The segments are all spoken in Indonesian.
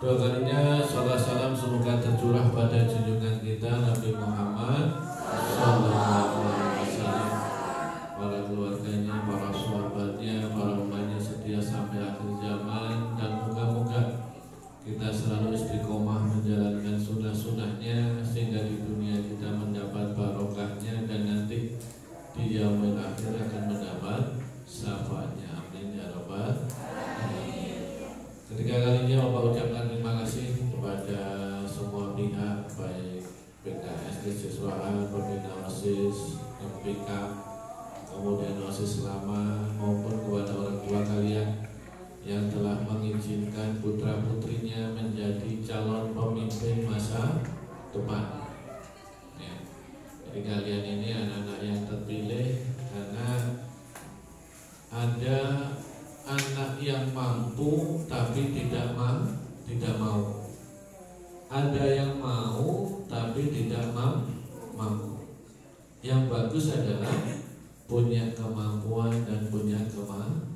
Dua kalinya salam salam semoga tercurah pada junjungan kita Nabi Muhammad Sallallahu Alaihi Wasallam, para keluarganya, para sahabatnya, para umatnya setia sampai akhir zaman, dan moga-moga kita selalu istiqomah menjalankan sunnah-sunnahnya sehingga di dunia kita mendapat barokahnya dan nanti di yaumil akhir akan mendapat syafaatnya. Amin ya rabbal alamin. Ketiga kalinya Bapak ucapkan terima kasih kepada semua pihak, baik PKS Kesiswaan, Pembina OSIS, MPK, kemudian OSIS lama, maupun kepada orang tua kalian yang telah mengizinkan putra putrinya menjadi calon pemimpin masa depan. Ya. Jadi kalian ini anak-anak yang terpilih karena ada anak yang mampu tapi tidak mau. Ada yang mau tapi tidak mampu. Yang bagus adalah punya kemampuan dan punya kemauan.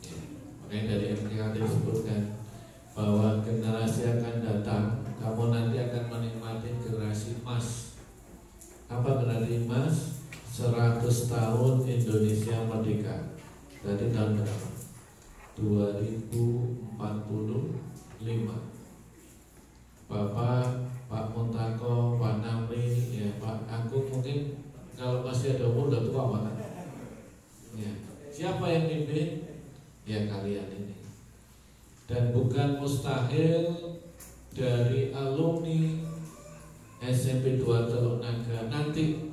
Ya. Makanya dari MKT disebutkan bahwa generasi akan datang, kamu nanti akan menikmati generasi emas. Apa generasi emas? 100 tahun Indonesia merdeka. Dari tahun berapa? 2045. Bapak, Pak Muntako, Pak Namri, ya Pak Agung mungkin kalau masih ada umur udah tua Pak. Ya. Siapa yang pimpin? Ya kalian ini. Dan bukan mustahil dari alumni SMP 2 Teluk Naga nanti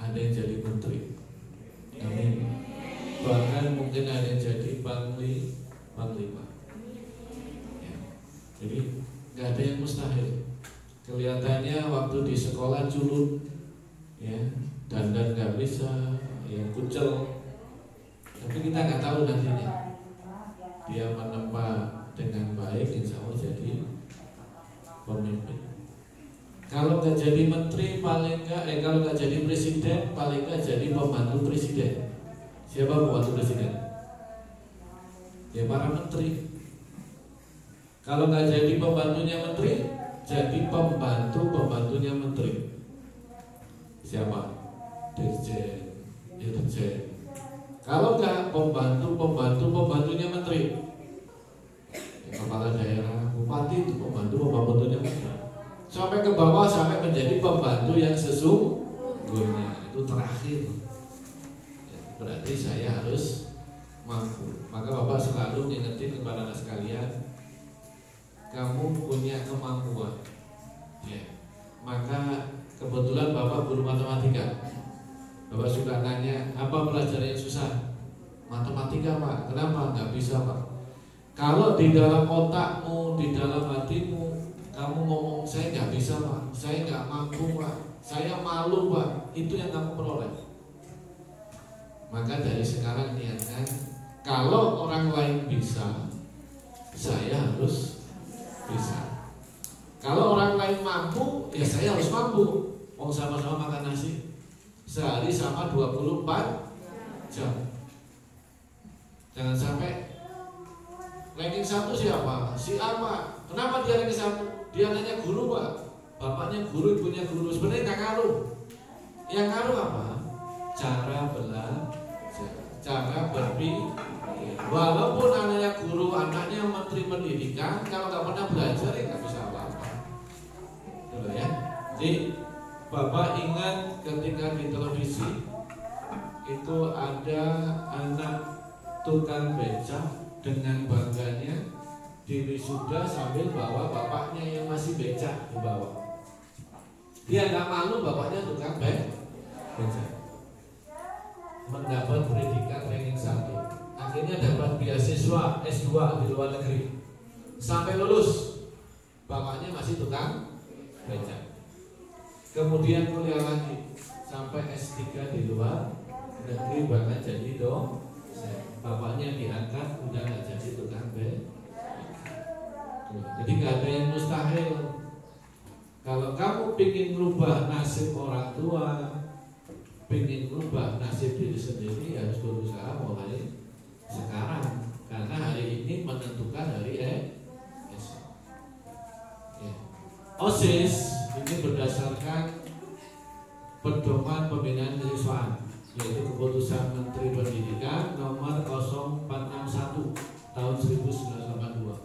ada yang jadi menteri. Amin. Bahkan mungkin ada yang jadi panglima. Ya. Jadi nggak ada yang mustahil. Kelihatannya waktu di sekolah culun, ya, dandan nggak bisa, ya kucel. Tapi kita nggak tahu nantinya. Dia menempa dengan baik, insya Allah jadi pemimpin. Kalau nggak jadi menteri paling nggak, kalau nggak jadi presiden paling nggak jadi pembantu presiden. Siapa pembantu presiden? Ya para menteri. Kalau nggak jadi pembantunya menteri, jadi pembantunya menteri. Siapa? Dirjen. Kalau nggak pembantunya menteri. Ya, kepala daerah, bupati itu pembantunya menteri. Sampai ke bawah sampai menjadi pembantu yang sesungguhnya. Itu terakhir. Berarti saya harus mampu. Maka Bapak selalu ngingetin kepada anak sekalian, kamu punya kemampuan, ya. Maka kebetulan Bapak guru matematika. Bapak suka nanya, apa pelajaran yang susah? Matematika Pak. Kenapa? Nggak bisa Pak. Kalau di dalam otakmu, di dalam hatimu, kamu ngomong saya nggak bisa Pak, saya nggak mampu Pak, saya malu Pak, itu yang kamu peroleh. Maka dari sekarang niatkan, kalau orang lain bisa, saya harus bisa. Kalau orang lain mampu, ya saya harus mampu. Mau sama-sama makan nasi sehari sama 24 jam. Jangan sampai ranking 1 siapa? Si A Pak. Kenapa dia ranking 1? Dia nanya guru Pak. Bapaknya guru, ibunya guru. Sebenarnya nggak ngaruh. Yang ngaruh apa? Cara belajar, cara berpikir. Walaupun anaknya guru, anaknya menteri pendidikan, kalau nggak pernah belajar ya nggak bisa apa-apa. Gitu ya. Jadi Bapak ingat ketika di televisi itu ada anak tukang becak dengan bangganya di wisuda sambil bawa bapaknya yang masih becak di bawah. Dia nggak malu bapaknya tukang becak. Mendapat pendidikan ranking 1, akhirnya dapat beasiswa S2 di luar negeri. Sampai lulus, bapaknya masih tukang becak. Kemudian kuliah lagi sampai S3 di luar negeri, bahkan jadi dosen. Bapaknya diangkat, udah nggak jadi tukang becak. Jadi nggak ada yang mustahil. Kalau kamu ingin merubah nasib orang tua, ingin merubah nasib diri sendiri, harus berusaha mulai sekarang. Karena hari ini menentukan hari OSIS ini berdasarkan pedoman pembinaan kesiswaan, yaitu keputusan Menteri Pendidikan nomor 0461 tahun 1982.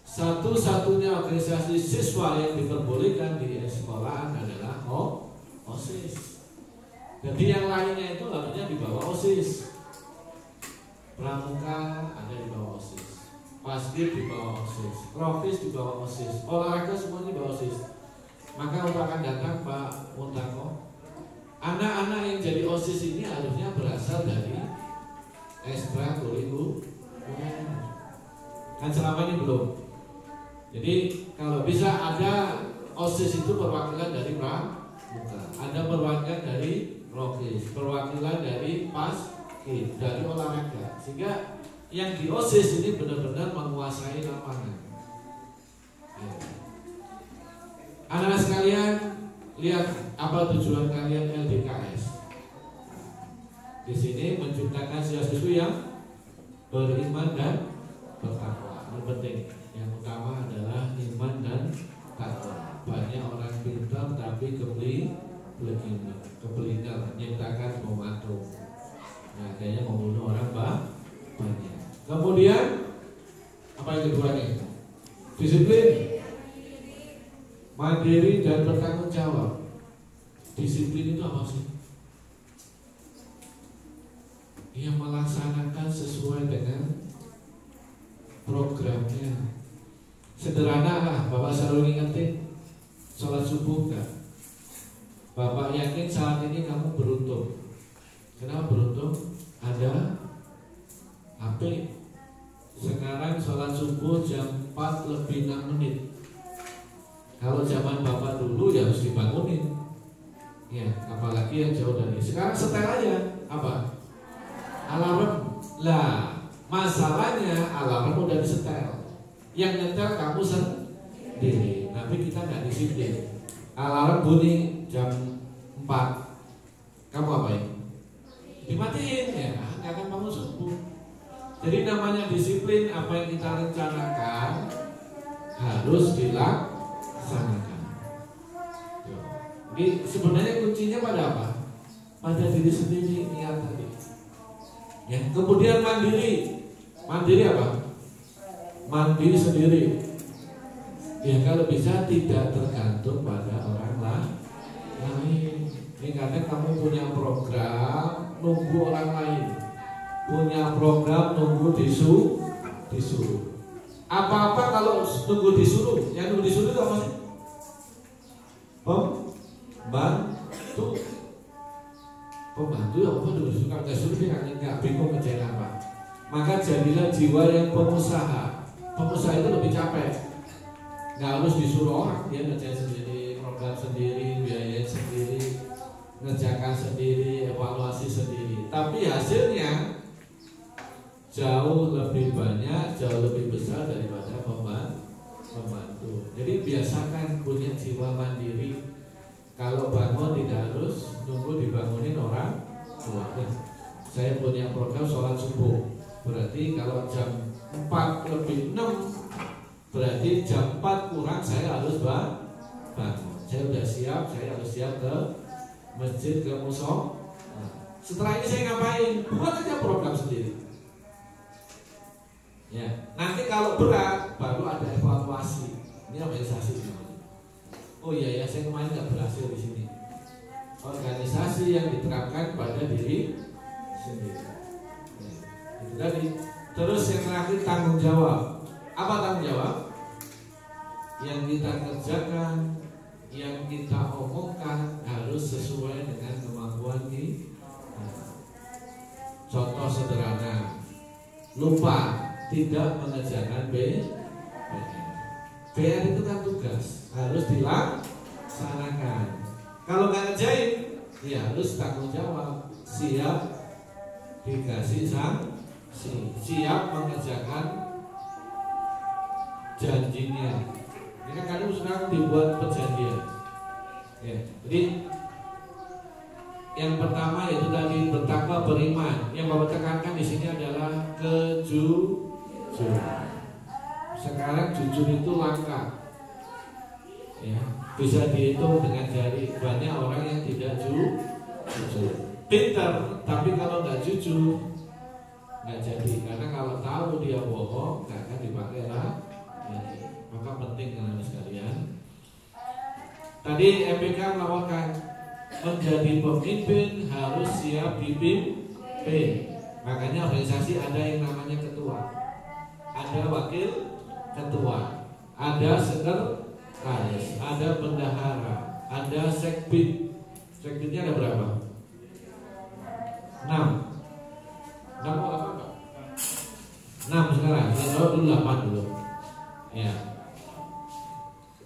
Satu-satunya organisasi siswa yang diperbolehkan di sekolahan adalah OSIS. Jadi yang lainnya itu harusnya di bawah OSIS. Pramuka ada di bawah OSIS, Paskib di bawah OSIS, Profis di bawah OSIS, olahraga semua di bawah OSIS. Maka untuk akan datang Pak Muntako, anak-anak yang jadi OSIS ini harusnya berasal dari ekstrakurikuler. Kan selama ini belum. Jadi kalau bisa ada OSIS itu perwakilan dari Pramuka, ada perwakilan dari Profis, perwakilan dari Paskib, dari olahraga, sehingga yang di OSIS ini benar-benar menguasai lapangan. Anak-anak sekalian, lihat apa tujuan kalian LDKS. Di sini menciptakan siswa-siswi yang beriman dan bertakwa. Yang penting, yang utama adalah iman dan takwa. Banyak orang pintar tapi keblinger, menciptakan bom atom. Nah, kayaknya membunuh orang banyak. Kemudian apa yang kedua nih? Disiplin, mandiri dan bertanggung jawab. Disiplin itu apa sih? Yang melaksanakan sesuai dengan programnya. Sederhana lah, Bapak selalu ingetin sholat subuh kan? Bapak yakin saat ini kamu beruntung. Kenapa beruntung? Ada HP. Sekarang sholat subuh jam 4 lebih 6 menit. Kalau zaman Bapak dulu ya harus dibangunin. Ya, apalagi yang jauh dari. Sekarang setel aja. Apa? Alarm. Lah, masalahnya alarm udah disetel. Yang nyetel kamu sendiri. Tapi kita nggak disiplin. Alarm bunyi jam 4. Kamu apain? Dimatiin ya, nggak akan bangun subuh. Jadi namanya disiplin, apa yang kita rencanakan harus dilaksanakan. Jadi sebenarnya kuncinya pada apa? Pada diri sendiri, niat tadi. Ya, kemudian mandiri. Mandiri apa? Mandiri sendiri. Ya kalau bisa tidak tergantung pada orang lain. Ini kadang kamu punya program nunggu orang lain, punya program nunggu disuruh. Apa-apa kalau nunggu disuruh, yang nunggu disuruh itu apa sih? Pembantu ya apa dulu suka nggak suruh dia nggak bingung ngerjain apa. Maka jadilah jiwa yang pengusaha. Pengusaha itu lebih capek. Nggak harus disuruh orang, dia ngerjain sendiri, program sendiri, biaya sendiri, ngerjakan sendiri, evaluasi sendiri. Tapi hasilnya jauh lebih banyak, jauh lebih besar daripada pembantu. Jadi biasakan punya jiwa mandiri. Kalau bangun tidak harus nunggu dibangunin orang tua. Saya punya program sholat subuh. Berarti kalau jam 4 lebih 6, berarti jam 4 kurang saya harus bangun. Saya udah siap, saya harus siap ke masjid, ke musola. Setelah ini saya ngapain? Buat aja program sendiri. Ya, nanti kalau berat baru ada evaluasi. Ini organisasi. Oh iya ya, saya kemarin nggak berhasil di sini. Organisasi yang diterapkan pada diri sendiri. Ya, itu tadi. Terus yang terakhir tanggung jawab. Apa tanggung jawab? Yang kita kerjakan, yang kita omongkan harus sesuai dengan kemampuan kita. Contoh sederhana, lupa tidak mengerjakan PR itu kan tugas, harus dilaksanakan. Kalau nggak ngerjain, ya harus tanggung jawab, siap dikasih sanksi, siap mengerjakan janjinya. Ini kan kalian sekarang dibuat perjanjian. Ya, jadi yang pertama yaitu tadi bertakwa, beriman. Yang Bapak tekankan di sini adalah kejujuran. Sekarang jujur itu langka. ya, bisa dihitung dengan jari. Banyak orang yang tidak jujur, pintar, tapi kalau nggak jujur nggak jadi. Karena kalau tahu dia bohong nggak akan dipakai lah. Maka penting teman-teman sekalian. Tadi MPK melaporkan menjadi pemimpin harus siap dipimpin. Makanya organisasi ada yang namanya ketua, ada wakil ketua, ada sekretaris, ada bendahara, ada sekbid. Sekbidnya ada berapa? 6 atau 8 Pak? 6 sekarang. Saya dulu 8 dulu. Ya.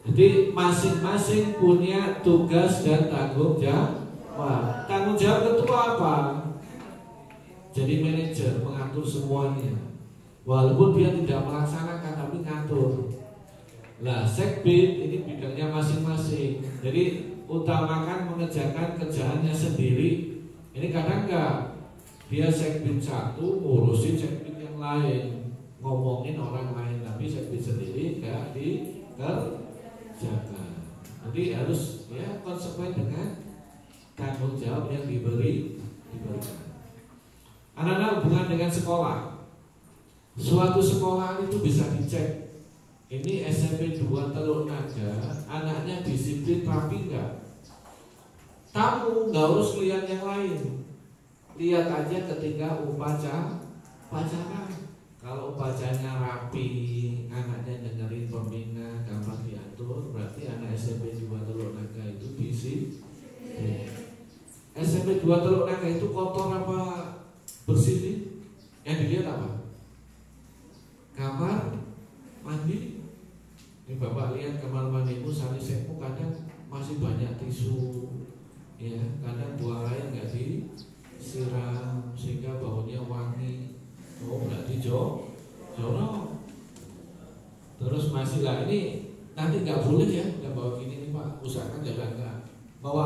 Jadi masing-masing punya tugas dan tanggung jawab. Tanggung jawab ketua apa? Jadi manajer, mengatur semuanya. Walaupun dia tidak melaksanakan tapi ngatur. Lah, sekbid ini bidangnya masing-masing. Jadi utamakan mengerjakan kerjaannya sendiri. Ini kadang enggak. Dia sekbid satu ngurusin sekbid yang lain, ngomongin orang lain, tapi sekbid sendiri enggak dikerjakan. Jadi harus ya konsekuen dengan tanggung jawab yang diberikan. Anak-anak hubungan dengan sekolah. Suatu sekolah itu bisa dicek. Ini SMP 2 Teluk Naga, anaknya disiplin rapi enggak? Tamu nggak harus lihat yang lain. Lihat aja ketika upacara. Kalau upacaranya rapi, anaknya dengerin pembina, gampang diatur, berarti anak SMP 2 Teluk Naga itu disiplin. SMP 2 Teluk Naga itu kotor apa bersih nih? Yang dilihat apa? Kamar mandi. Ini Bapak lihat kamar mandimu, sanisekmu kadang masih banyak tisu, ya, kadang buang air nggak disiram sehingga baunya wangi. Oh, nggak jorok. Terus masih lah ini nanti nggak boleh ya, nggak bawa gini nih Pak, usahakan jangan nggak bawa